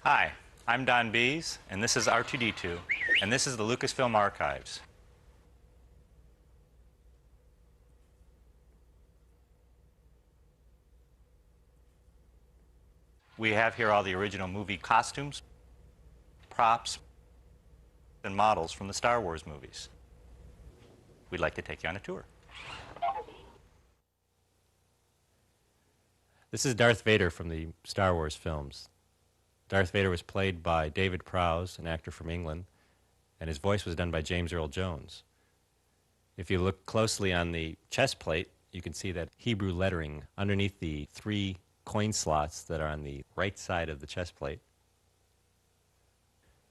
Hi, I'm Don Bies, and this is R2D2, and this is the Lucasfilm Archives. We have here all the original movie costumes, props, and models from the Star Wars movies. We'd like to take you on a tour. This is Darth Vader from the Star Wars films. Darth Vader was played by David Prowse, an actor from England, and his voice was done by James Earl Jones. If you look closely on the chest plate, you can see that Hebrew lettering underneath the 3 coin slots that are on the right side of the chest plate.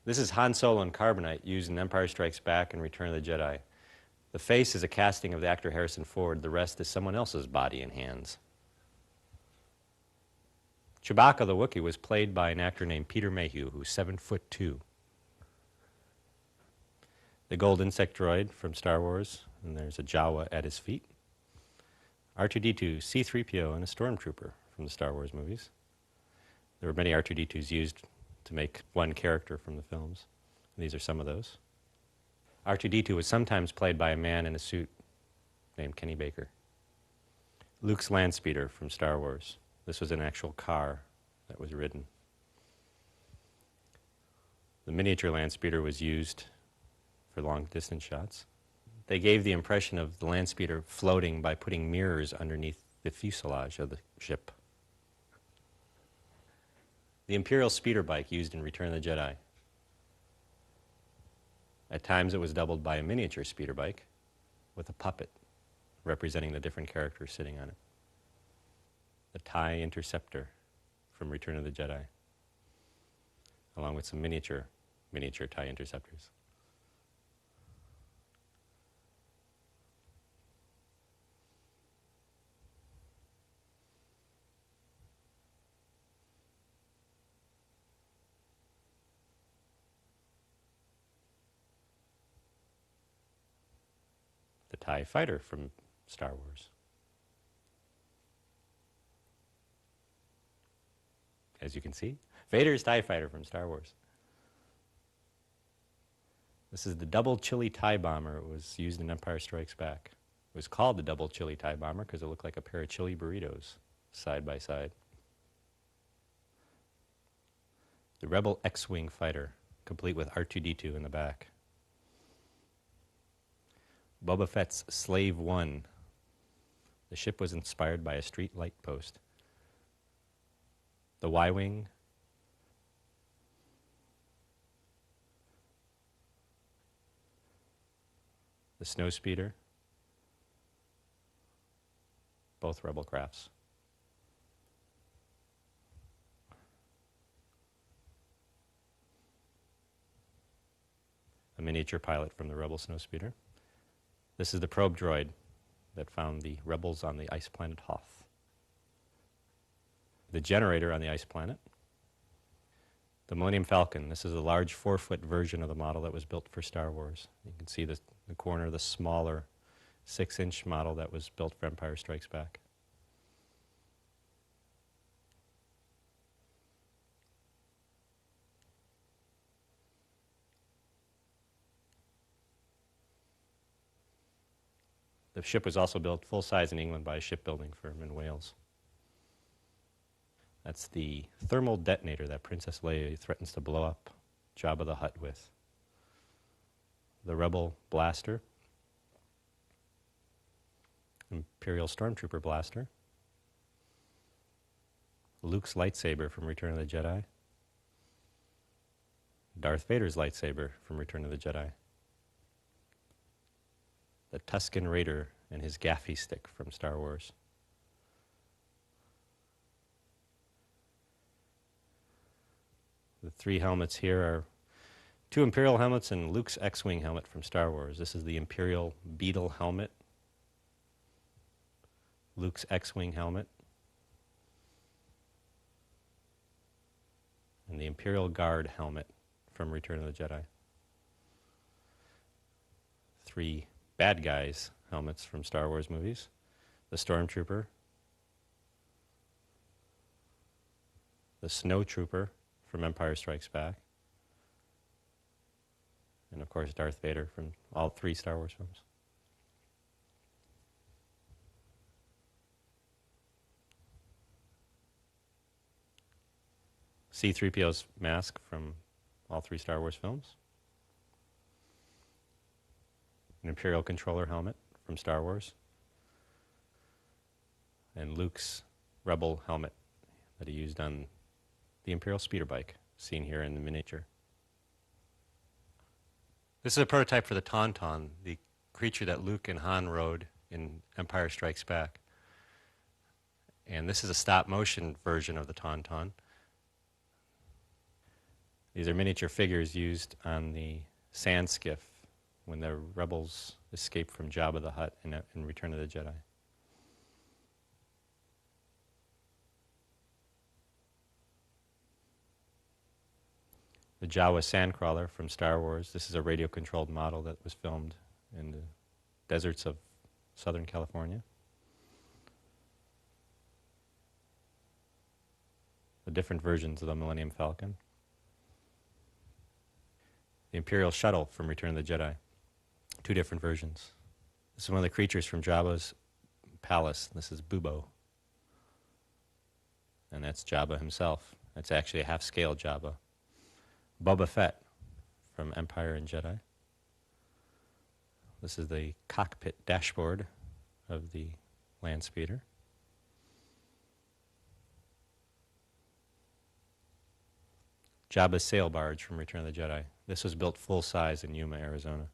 This is Han Solo in carbonite used in Empire Strikes Back and Return of the Jedi. The face is a casting of the actor Harrison Ford. The rest is someone else's body and hands. Chewbacca the Wookiee was played by an actor named Peter Mayhew, who's 7'2". The gold insect droid from Star Wars, and there's a Jawa at his feet. R2-D2, C-3PO, and a stormtrooper from the Star Wars movies. There were many R2-D2s used to make one character from the films. These are some of those. R2-D2 was sometimes played by a man in a suit named Kenny Baker. Luke's Landspeeder from Star Wars. This was an actual car that was ridden. The miniature Landspeeder was used for long-distance shots. They gave the impression of the Landspeeder floating by putting mirrors underneath the fuselage of the ship. The Imperial speeder bike used in Return of the Jedi. At times it was doubled by a miniature speeder bike with a puppet representing the different characters sitting on it. The TIE Interceptor from Return of the Jedi, along with some miniature TIE Interceptors. The TIE Fighter from Star Wars. As you can see, Vader's TIE Fighter from Star Wars. This is the double chili TIE bomber. It was used in Empire Strikes Back. It was called the double chili TIE bomber because it looked like a pair of chili burritos side by side. The Rebel X-Wing fighter, complete with R2-D2 in the back. Boba Fett's Slave One. The ship was inspired by a street light post. The Y-Wing. The Snowspeeder. Both Rebel crafts. A miniature pilot from the Rebel Snowspeeder. This is the probe droid that found the rebels on the ice planet Hoth. The generator on the ice planet. The Millennium Falcon. This is a large 4-foot version of the model that was built for Star Wars. You can see the corner of the smaller 6-inch model that was built for Empire Strikes Back. The ship was also built full-size in England by a shipbuilding firm in Wales. That's the thermal detonator that Princess Leia threatens to blow up Jabba the Hutt with. The Rebel blaster. Imperial Stormtrooper blaster. Luke's lightsaber from Return of the Jedi. Darth Vader's lightsaber from Return of the Jedi. The Tusken Raider and his gaffy stick from Star Wars. The 3 helmets here are 2 Imperial helmets and Luke's X-Wing helmet from Star Wars. This is the Imperial Beetle helmet. Luke's X-Wing helmet. And the Imperial Guard helmet from Return of the Jedi. 3 bad guys helmets from Star Wars movies. The Stormtrooper. The Snowtrooper from Empire Strikes Back. And of course, Darth Vader from all 3 Star Wars films. C-3PO's mask from all 3 Star Wars films. An Imperial controller helmet from Star Wars. And Luke's Rebel helmet that he used on the Imperial speeder bike, seen here in the miniature. This is a prototype for the Tauntaun, the creature that Luke and Han rode in Empire Strikes Back. And this is a stop-motion version of the Tauntaun. These are miniature figures used on the sand skiff when the rebels escaped from Jabba the Hutt in Return of the Jedi. The Jawa Sandcrawler from Star Wars. This is a radio-controlled model that was filmed in the deserts of Southern California. The different versions of the Millennium Falcon. The Imperial Shuttle from Return of the Jedi. 2 different versions. This is one of the creatures from Jabba's palace. This is Bubo. And that's Jabba himself. That's actually a half-scale Jabba. Boba Fett from Empire and Jedi. This is the cockpit dashboard of the land speeder. Jabba's sail barge from Return of the Jedi. This was built full size in Yuma, Arizona.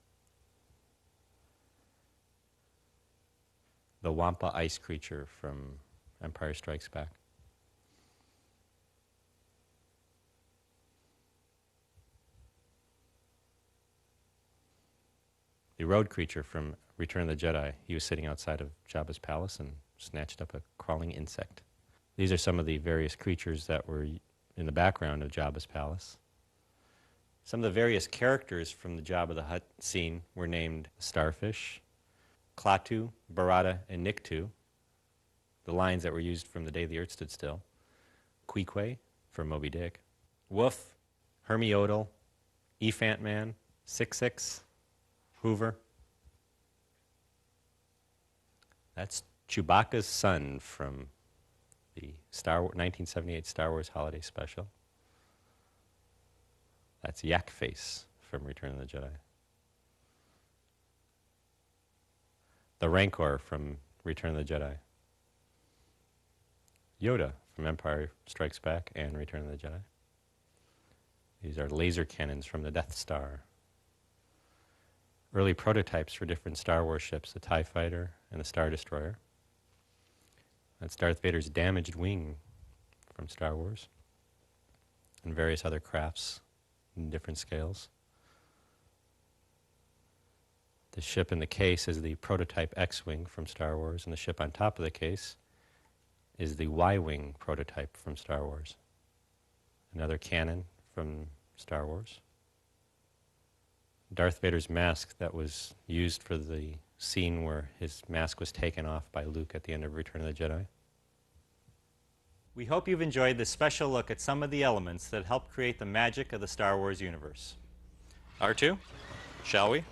The Wampa ice creature from Empire Strikes Back. The road creature from Return of the Jedi. He was sitting outside of Jabba's palace and snatched up a crawling insect. These are some of the various creatures that were in the background of Jabba's palace. Some of the various characters from the Jabba the Hutt scene were named Starfish, Klaatu, Barada, and Nikto, the lines that were used from The Day the Earth Stood Still, Queequeg from Moby Dick, Woof, Hermiodal, Ephant Man, Six, Hoover. That's Chewbacca's son from the 1978 Star Wars Holiday Special. That's Yak Face from Return of the Jedi. The Rancor from Return of the Jedi. Yoda from Empire Strikes Back and Return of the Jedi. These are laser cannons from the Death Star. Early prototypes for different Star Wars ships, the TIE Fighter and the Star Destroyer. That's Darth Vader's damaged wing from Star Wars. And various other crafts in different scales. The ship in the case is the prototype X-Wing from Star Wars, and the ship on top of the case is the Y-Wing prototype from Star Wars. Another cannon from Star Wars. Darth Vader's mask that was used for the scene where his mask was taken off by Luke at the end of Return of the Jedi. We hope you've enjoyed this special look at some of the elements that help create the magic of the Star Wars universe. R2, shall we?